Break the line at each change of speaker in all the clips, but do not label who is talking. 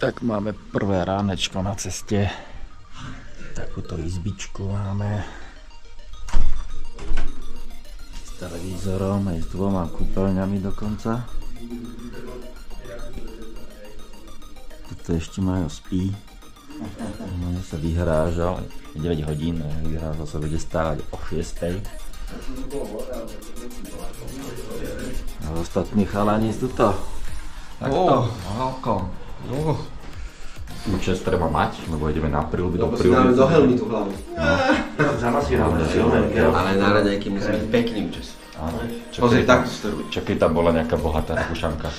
Tak máme prvé ránečko na ceste. Takúto izbičku máme s televízorom aj s dvoma kúpeľňami dokonca. Tuto ešte Majo spí. No, sa vyhrážal 9 hodín, vyhrážal sa bude stávať o 6. A ostatní chalani sú tuto. Takto, no. Čas treba mať, lebo ideme na príľby do príľby.
Do helmy tú hlavu.
Ale
na raňajky musí byť pekný účes. Pozri, takto steruj.
Čo keď tam bola nejaká bohatá skúšanka.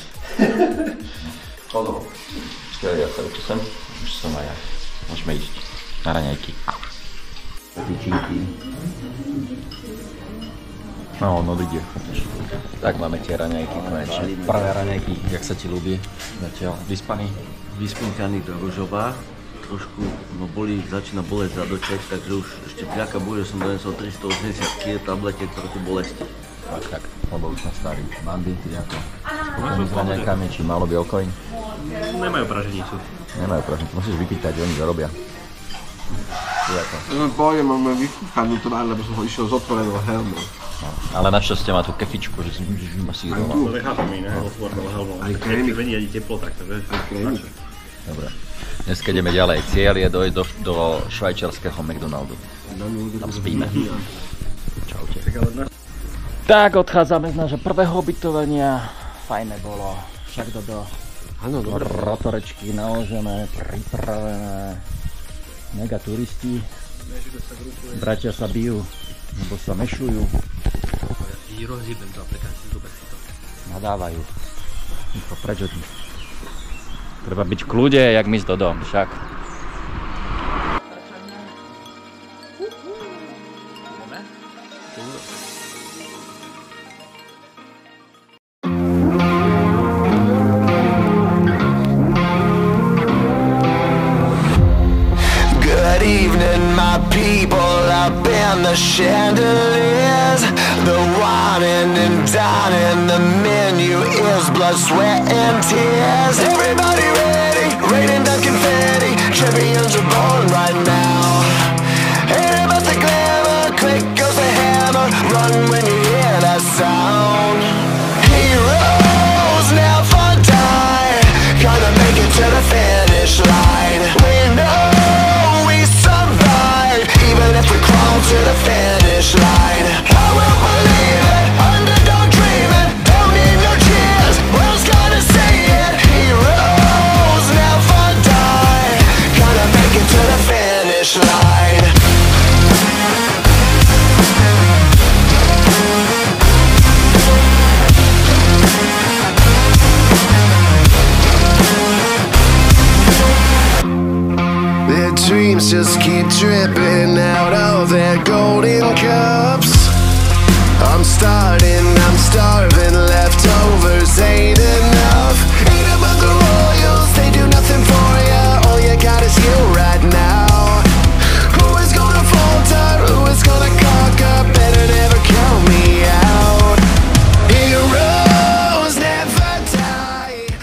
Chodol.
Počkaj, ja sa učesem. Už som aj ja. Môžeme ísť na raňajky. Tyčinky. No, on odíde. Tak máme tie raňajky konečne. Prvé raňajky, jak sa ti ľúbi? Zatiaľ vyspaný?
Vyspinkaný do ružová, trošku začína boleť zadoček, takže už ešte vďaka Bohu, že som donesol 380 kg tabletiek proti bolesti.
Tak, lebo už som starý. Bandity ako spokojný s raňajkami, či málo bielkovín?
Nemajú praženicu.
Nemajú praženicu, musíš vypýtať, oni zarobia.
Pôjdem, máme vypýchanú tvár, lebo som ho išiel z otvoreného helmu.
No, ale našťastie má tú kefičku, že si masíroval.
To nechápam iné, otvoreného helmu. Keď vedí ani teplo, tak to je.
Dobre. Dneska ideme ďalej. Cieľ je dojsť do švajčiarskeho McDonaldu. Tam spíme. Čaute. Tak, odchádzame z nášho prvého ubytovania. Fajné bolo. Však do rotorečky naložené, pripravené. Mega turisti. Bratia sa bijú, nebo sa mešujú. Nadávajú. Prečo ty? Treba byť v kľude, jak my s Dodom, však.
Good evening, my people up in the chandeliers. The whining and dining, the menu is blood, sweat, and tears. Everybody ready, raining down confetti. Champions are born right now. Ain't about the glamour, click goes the hammer. Run when you hear that sound. Heroes never die, gonna make it to the finish line. We know we survive, even if we crawl to the finish line. I will believe it, underdog dreaming, don't need no cheers, world's gonna say it. Heroes never die, gonna make it to the finish line. Their dreams just keep dripping out of their golden cups. I'm starving, leftovers ain't enough. Ain't about the royals, they do nothing for ya. All you got is you right now. Who is gonna falter, who is gonna cock up? Better never count me out. Heroes never die.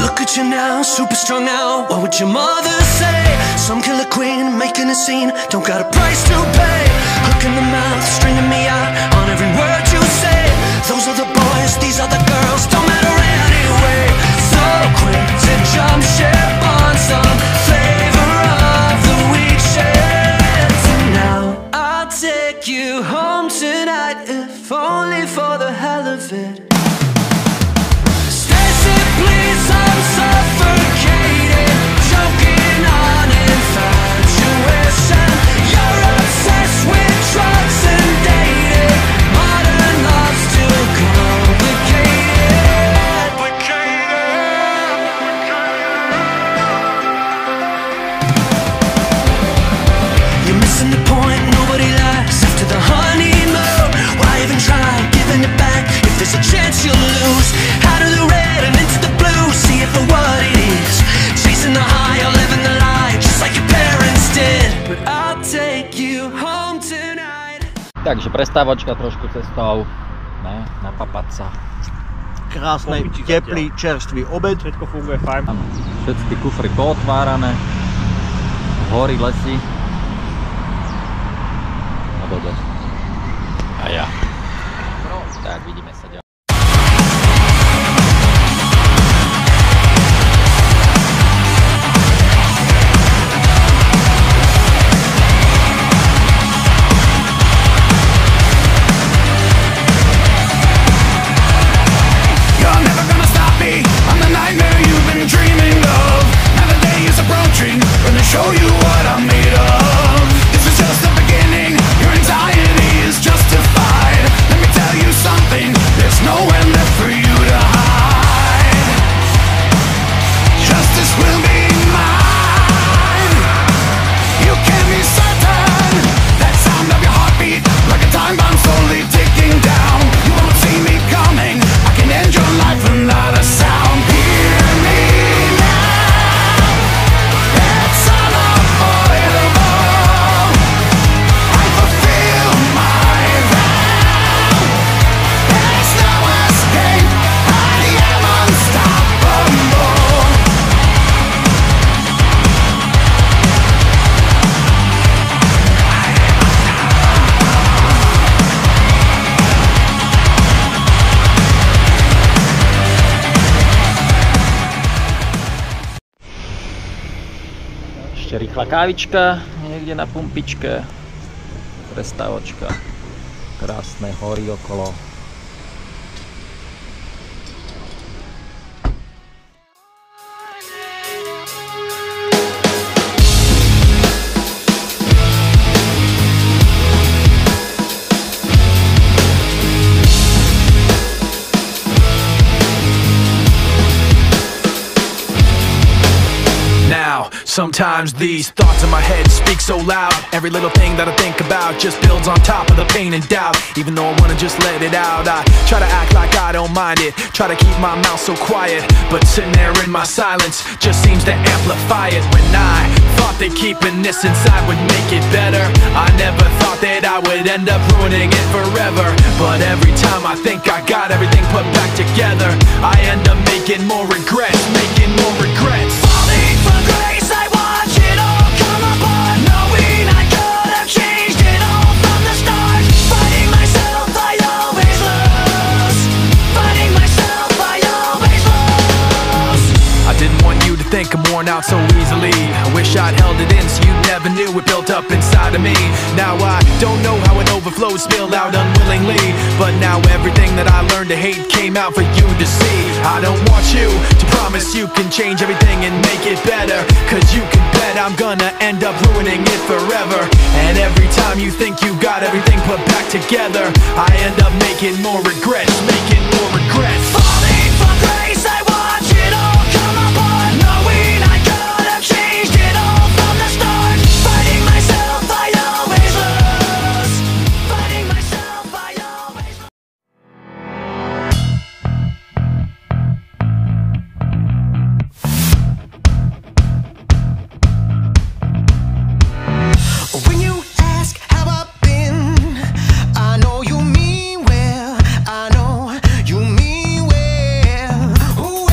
Look at you now, super strong now. What would your mother say? Some killer queen making a scene, don't got a price to pay. Hook in the mouth, stringing me out on every word you say. Those are the boys, these are the girls, don't matter anyway. So quick to jump ship on some flavor of the week shit. And now I'll take you home tonight, if only for the hell of it. Please, I'm suffocating, choking on infatuation. You're obsessed with drugs and dating. Modern love's too complicated.
Takže prestávočka trošku cestou, ne, napapať sa.
Krásny, teplý, čerstvý obed.
Všetko funguje fajn.
Áno, všetky kufry pootvárané, hory, lesy. No dobre. A ja. No, tak vidíme sa ďalej.
Show you what I'm made of. This is just the beginning. Your anxiety is justified. Let me tell you something. There's nowhere left for you to hide. Justice will be mine. You can be certain. That sound of your heartbeat, like a time bomb slowly ticking down. You won't see me coming. I can end your life without a sound. Hear me.
Ešte rýchla kávička, niekde na pumpičke, prestávočka, krásne hory okolo.
Sometimes these thoughts in my head speak so loud. Every little thing that I think about just builds on top of the pain and doubt. Even though I wanna just let it out, I try to act like I don't mind it. Try to keep my mouth so quiet, but sitting there in my silence just seems to amplify it. When I thought that keeping this inside would make it better, I never thought that I would end up ruining it forever. But every time I think I got everything put back together, I end up making more regrets, making more regrets.
Falling from grace, I watch it all come apart, knowing I could have changed it all from the start. Fighting myself, I always lose. Fighting myself, I always lose.
I didn't want you to think I'm worn out so easily. I wish I'd held it in so you never knew it built up inside of me. Now I don't know how it overflowed, spilled out unwillingly, but now everything that I learned to hate came out for you to see. I don't want you to promise you can change everything and make it better, cause you can bet I'm gonna end up ruining it forever. And every time you think you got everything put back together, I end up making more regrets, making more regrets.
Falling from grace, I watch it all come apart, knowing I could have changed it all from the start. Fighting myself, I always lose. Fighting myself, I always lose. When you ask how I've been, I know you mean well. I know you mean well. Ooh,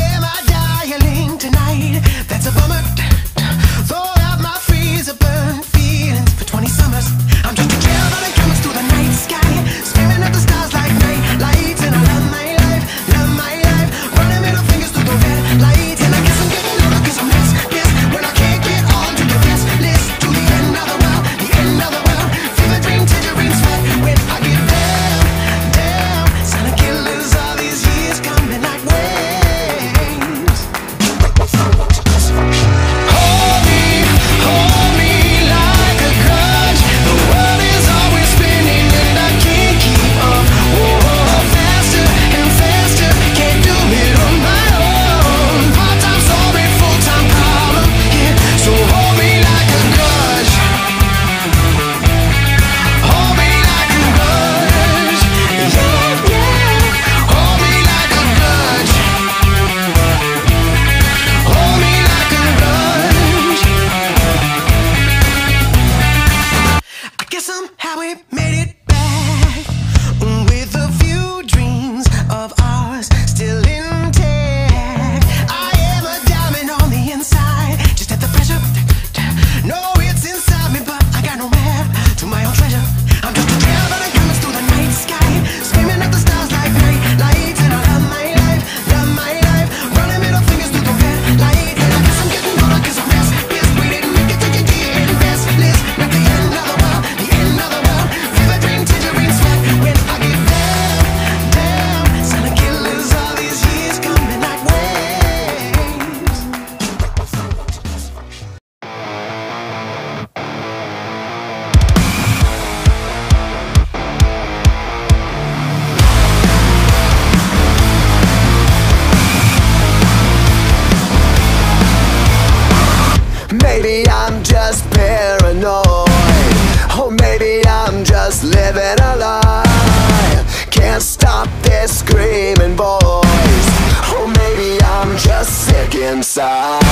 just living a lie. Can't stop this screaming voice. Or maybe I'm just sick inside.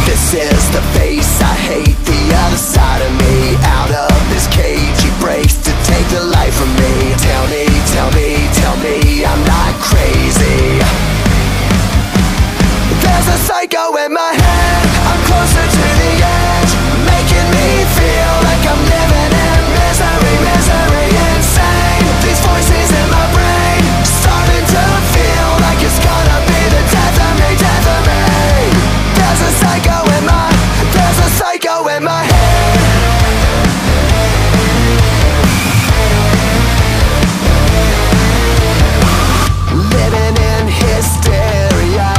This is the face I hate, the other side of me. Out of this cage he breaks to take the life from me. Tell me, tell me, tell me I'm not crazy. There's a psycho in my head, I'm closer to the edge, making me feel like I'm living in misery, misery, insane. These voices in my brain, starting to feel like it's gonna be the death of me, death of me. There's a psycho in my, there's a psycho in my head. Living in hysteria,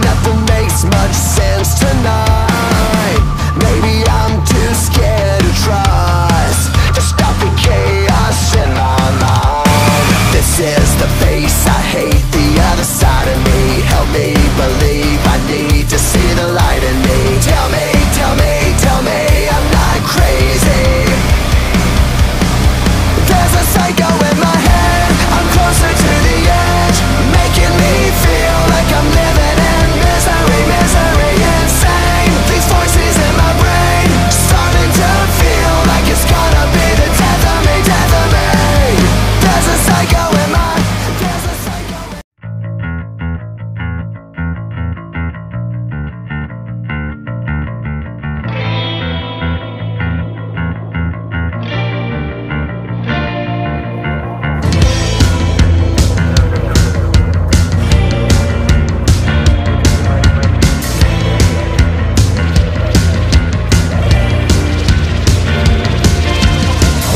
nothing makes much sense tonight. Maybe I'm too scared to trust, to stop the chaos in my mind. This is the face I hate, the other side of me. Help me believe, I need to see the light in me. Tell me, tell me, tell me I'm not crazy. There's a psycho in my head, I'm closer to the edge, making me feel like I'm living in misery, misery, insane. These voices in my brain, starting to feel like it's gonna be the death of me, death of me. There's a psycho in my, there's a psycho in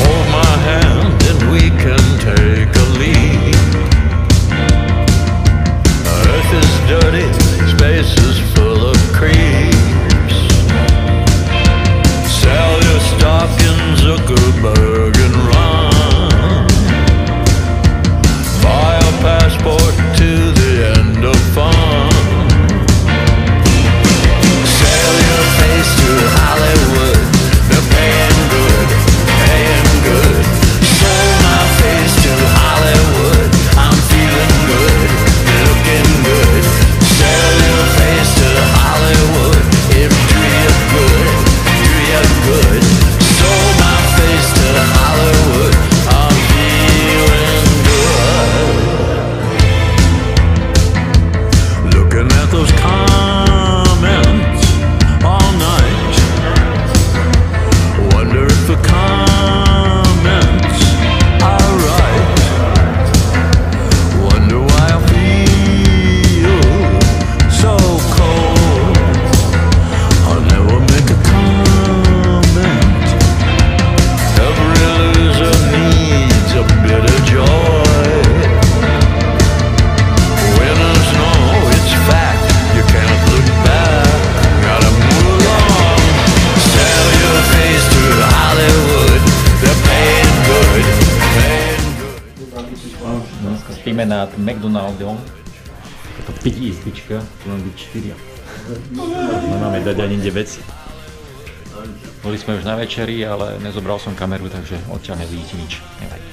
Hold my hand and we can take a leap. Earth is dirty, space is full of creeps. Sell your stock in Zuckerberg and run. Buy a passport to the end of fun. Sell your face to Hollywood, they're paying good, paying good. Sold my face to Hollywood, I'm feeling good, looking good. Sell your face to Hollywood, it do you good, do you good. Sold my face to Hollywood, I'm feeling good. Looking at those comments all night, wonder if the comments are right. Wonder why I feel so cold. I'll never make a comment. Every loser needs a bit of joy. Winners know it's fact, you can't look back, gotta move along. Sell your face to Hollywood, they're paying good, paying good.
Dneska spíme nad McDonaldom. Tato 5 izbička, tu mám byť 4. Nemáme dať ani 9. Boli sme už na večeri, ale nezobral som kameru, takže odtiaľ nevidíte nič. Nevadí.